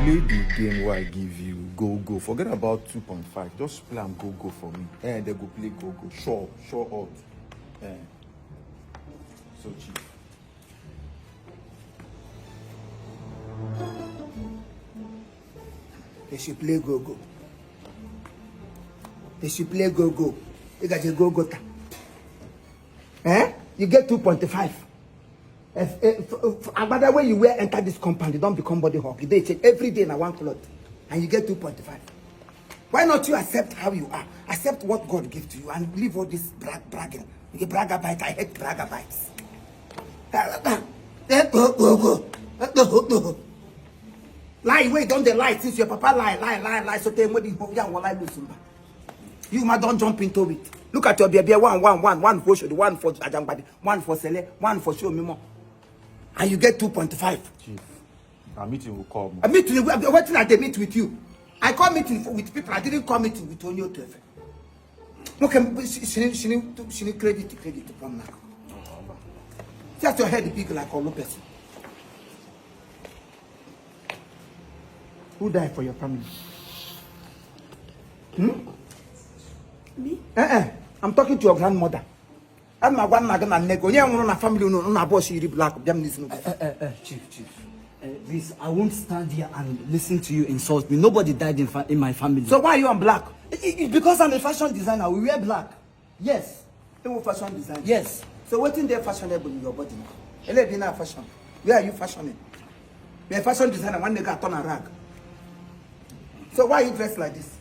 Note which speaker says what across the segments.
Speaker 1: Play the game where I give you go. Forget about 2.5. Just play and go for me. And they go play go. Sure out. So cheap.
Speaker 2: They should play go. They should play go. You got your go. You get 2.5. By the way you wear enter this compound, you don't become body hawk. They check every day in one cloth, and you get 2.5. Why not you accept how you are? Accept what God gives to you and leave all this bragging. You bragabite, I hate bragabites. Lie, wait, don't they lie since your papa lie. So tell me you don't jump into it. Look at your baby, one for show, one for Ajangbadi, one for Sele, one for show me more. And you get 2.5.
Speaker 1: Chief, a meeting will come.
Speaker 2: A meeting, waiting at the meet with you. I call meeting with people, I didn't call meeting with Onyo Tefe. Okay, she need credit from now. Just your head big like all person. Who died for your family?
Speaker 3: Me?
Speaker 2: I'm talking to your grandmother. I'm my one and nego. Yeah, on family no boss you black.
Speaker 4: Chief. Please, I won't stand here and listen to you insult me. Nobody died in my family.
Speaker 2: So why are you on black?
Speaker 4: It's because I'm a fashion designer. We wear black. Yes.
Speaker 2: You fashion design.
Speaker 4: Yes.
Speaker 2: So what in there fashionable in your body? Elena fashion. Where are you fashioning? You're a fashion designer. One nigga turn a rag. So why are you dressed like this?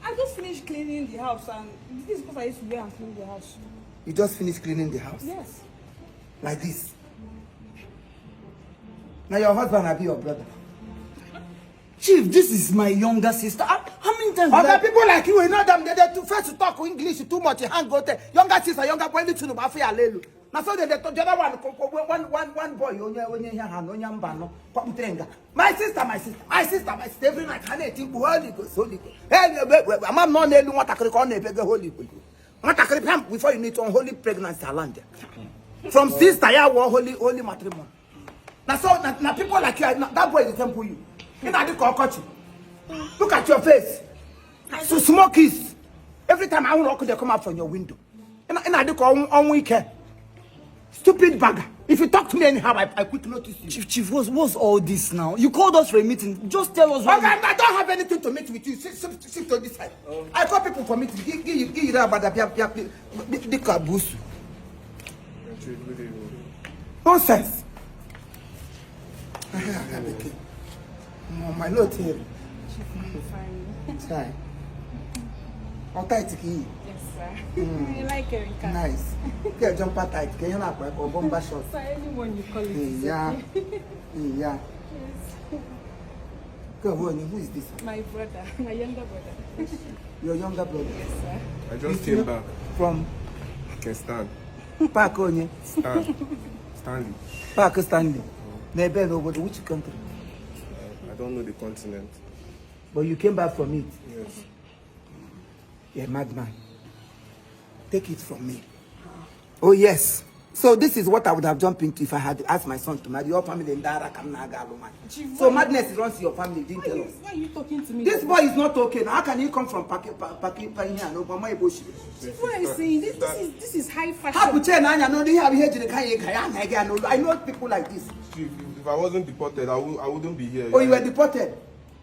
Speaker 3: I just finished cleaning the house, and this is because I used to wear and clean the house.
Speaker 2: You just finished cleaning the house?
Speaker 3: Yes.
Speaker 2: Like this? Now your husband will be your brother.
Speaker 4: Chief, this is my younger sister. How many times?
Speaker 2: Other people like you know them. They too first to talk English too much. Hang go there. Younger sister, younger boy, little no bafi alelu. Now so the other one boy. My sister. Every night, Holy Ghost. Hey, I'm not knowing what I could call Holy Ghost. What I could pump before you need unholy pregnancy land. From sister, I want holy matrimony. Now so now people like you, that boy is temple you. You know the cockroach. Look at your face. So smokies. Every time I walk, they come out from your window. And I do call on weekend. Stupid bagger. If you talk to me anyhow, I quick notice you.
Speaker 4: Chief, what's all this now? You called us for a meeting. Just tell us.
Speaker 2: I don't have anything to meet with you. Sit to this side. I call people for meeting. Give you about the caboose. Nonsense. My note here. Try. How tight is it?
Speaker 3: Yes, sir. You like it?
Speaker 2: Nice. Get jumper tight. Can you not wear or bomber short?
Speaker 3: So anyone you call it.
Speaker 2: Yeah.
Speaker 3: Okay.
Speaker 2: Yeah.
Speaker 3: Yes.
Speaker 2: Go on. Who is this?
Speaker 3: My brother, my younger brother.
Speaker 2: Your younger brother.
Speaker 3: Yes, sir.
Speaker 5: I just came back.
Speaker 2: From
Speaker 5: Kestan.
Speaker 2: Park Onye.
Speaker 5: Stanley.
Speaker 2: Park Stanley. Nebe nobody. Which country?
Speaker 5: I don't know the continent.
Speaker 2: But you came back from it.
Speaker 5: Yes.
Speaker 2: You're a madman. Take it from me. Oh yes. So this is what I would have jumped into if I had asked my son to marry your family in Dara Kamnaga. So madness runs your family, didn't tell us.
Speaker 3: Why are you talking to me?
Speaker 2: This boy is not okay. Now how can he come from Pakistan here? No, but my bullshit.
Speaker 3: What are you saying? This is high fashion.
Speaker 2: How could I know they have here? I know people like this.
Speaker 5: Chief, if I wasn't deported, I wouldn't be here.
Speaker 2: Oh, you were deported.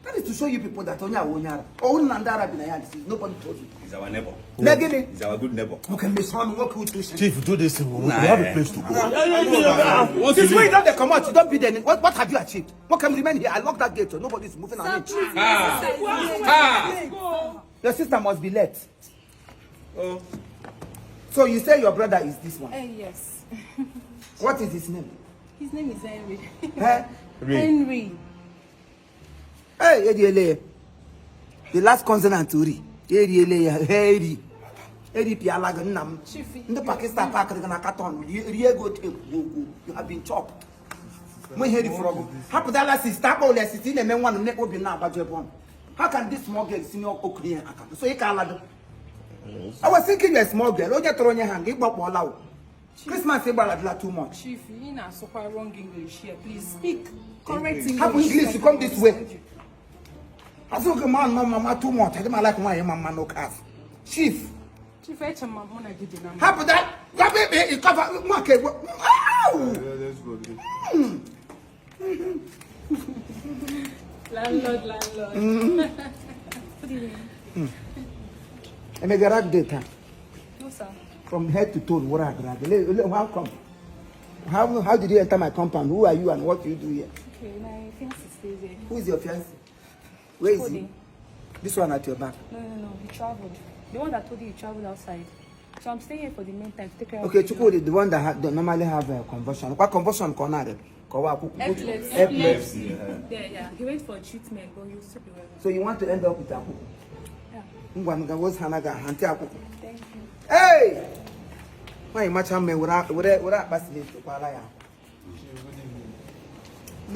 Speaker 2: That is to show you people that Onya Onyara. Oh, Nandara Binaya, nobody told you.
Speaker 6: He's our neighbor.
Speaker 2: He's
Speaker 6: our good neighbor.
Speaker 2: Okay, Miss One, walk with you.
Speaker 1: Chief, do this. We have a place to go.
Speaker 2: Since we don't come out, you don't be there. What have you achieved? What can remain here? I lock that gate, so nobody's moving on it. Your sister must be late.
Speaker 5: Oh.
Speaker 2: So you say your brother is this one?
Speaker 3: Yes.
Speaker 2: What is his name?
Speaker 3: His name is Henry.
Speaker 2: Henry. Hey, Ediele. The last consonant to Ri. Ediele, Harry. Edi Pialaga Nam. In the Pakistan Park, you have been chopped. When Harry Frog. How could that sister or less is in a man one neck will be now about your bone? How can this small girl see your Korean account? So you can't. I was thinking a small girl. Oh, you're throwing your hand. Give up all out. Christmas is too much.
Speaker 3: Chief, you know so far wrong English here. Please speak correct English.
Speaker 2: How English to come this way? I think man, mama too much. I don't like my mama no cars. Chief.
Speaker 3: Chief, I tell my mama give the number.
Speaker 2: Happen that baby you cover market.
Speaker 5: Let's go.
Speaker 3: Landlord. What do you mean?
Speaker 2: And make a rag data.
Speaker 3: No, sir.
Speaker 2: From head to toe, what I grab. How come? How did you enter my compound? Who are you and what do you do here?
Speaker 3: Okay, my fiance stays here.
Speaker 2: Who is your fiancé? Where is he?
Speaker 3: Cody.
Speaker 2: This one at your back.
Speaker 3: No. He traveled. The one that told you he traveled outside. So I'm staying here for the meantime to take care
Speaker 2: Okay,
Speaker 3: of
Speaker 2: Chukwu, the one that normally have a conversion. What conversion corner?
Speaker 3: Epilepsy. Yeah. He went for treatment, but he'll still be well.
Speaker 2: So you want to end up with Aku?
Speaker 3: Yeah.
Speaker 2: Thank you.
Speaker 3: Thank you.
Speaker 2: Hey! Why much am I without basket to Palaya?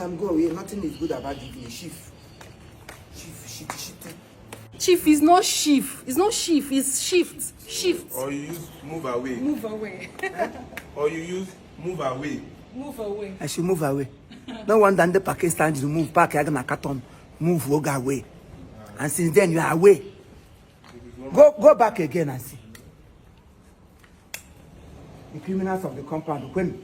Speaker 2: I'm going. Nothing is good about the chief.
Speaker 3: Chief is not shift. It's not shift. It's shift. Shift.
Speaker 5: Or you use move away.
Speaker 3: Move away.
Speaker 5: Or you use move away.
Speaker 3: Move away.
Speaker 2: I should move away. No one than the Pakistan to move back. I'm gonna cut on. Move, go away. And since then you are away. Go back again and see. The criminals of the compound. When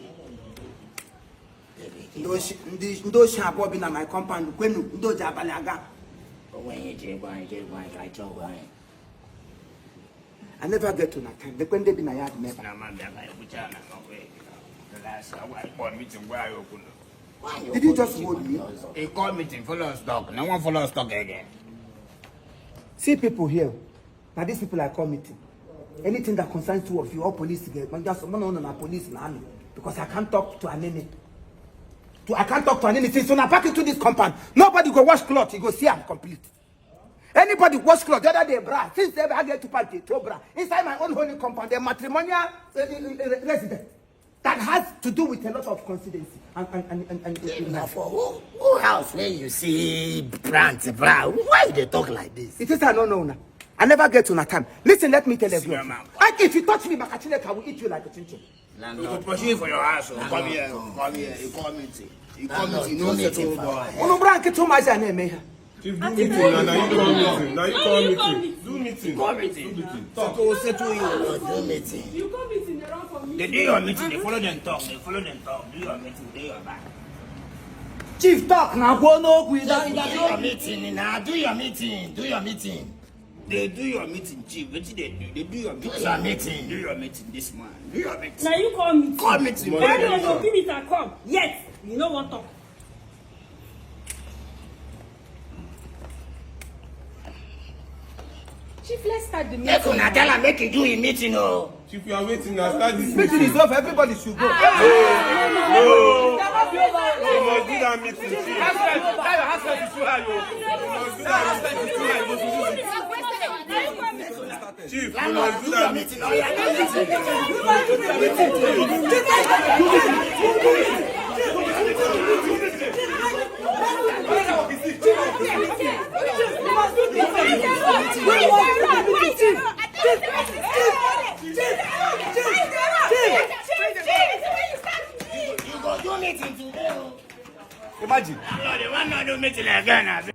Speaker 2: those sharp will be in my compound. When those are balaga. I never get to that time. The when they be na yard never. Did you just hold me?
Speaker 6: He called meeting, follow stock. No one follow stock again.
Speaker 2: See people here. Now these people are committee. Anything that concerns two of you, all police get. But just one on police and army. Because I can't talk to an enemy. I can't talk to an enemy. So now back into this compound. Nobody go wash cloth. You go see I'm complete. Anybody wash cloth, the other day, bra. Since ever I get to party, to bra. Inside my own holy compound, the matrimonial resident. That has to do with a lot of coincidences.
Speaker 6: Now for who house where you see plants, bro? Why they talk like this?
Speaker 2: It is I don't know now. I never get to that time. Listen, let me tell you. If you touch me, Makachine, I will eat you like a chinchon.
Speaker 6: You could pursue for your house. Come here. You call meeting. You call meeting. No meeting.
Speaker 2: Ono branke too much and me.
Speaker 5: Chief, do meeting. Now you call meeting. Do meeting.
Speaker 6: Call meeting. Talk. Settle you. Do meeting.
Speaker 3: You come meeting around for me.
Speaker 6: They do your meeting. They follow them talk. Do your meeting. Do your back.
Speaker 2: Chief talk now. Go no
Speaker 6: Do your meeting. Now do your meeting. They do your meeting, Chief. What did they do? They do your meeting. Do your meeting this man. Do your meeting.
Speaker 3: Now you call me.
Speaker 6: Call meeting.
Speaker 3: Everyone will give it a come. Yes. You know what talk. Chief, let's start the meeting.
Speaker 6: Make una tell her make you do a meeting, oh.
Speaker 5: Chief, you are waiting now. Start this
Speaker 2: meeting is over. Everybody should go.
Speaker 5: No. You must do that meeting, Chief. You must do that meeting. Chief, you must do that meeting.
Speaker 6: You go do meeting today.
Speaker 2: Imagine.
Speaker 6: No, the one not do meeting again.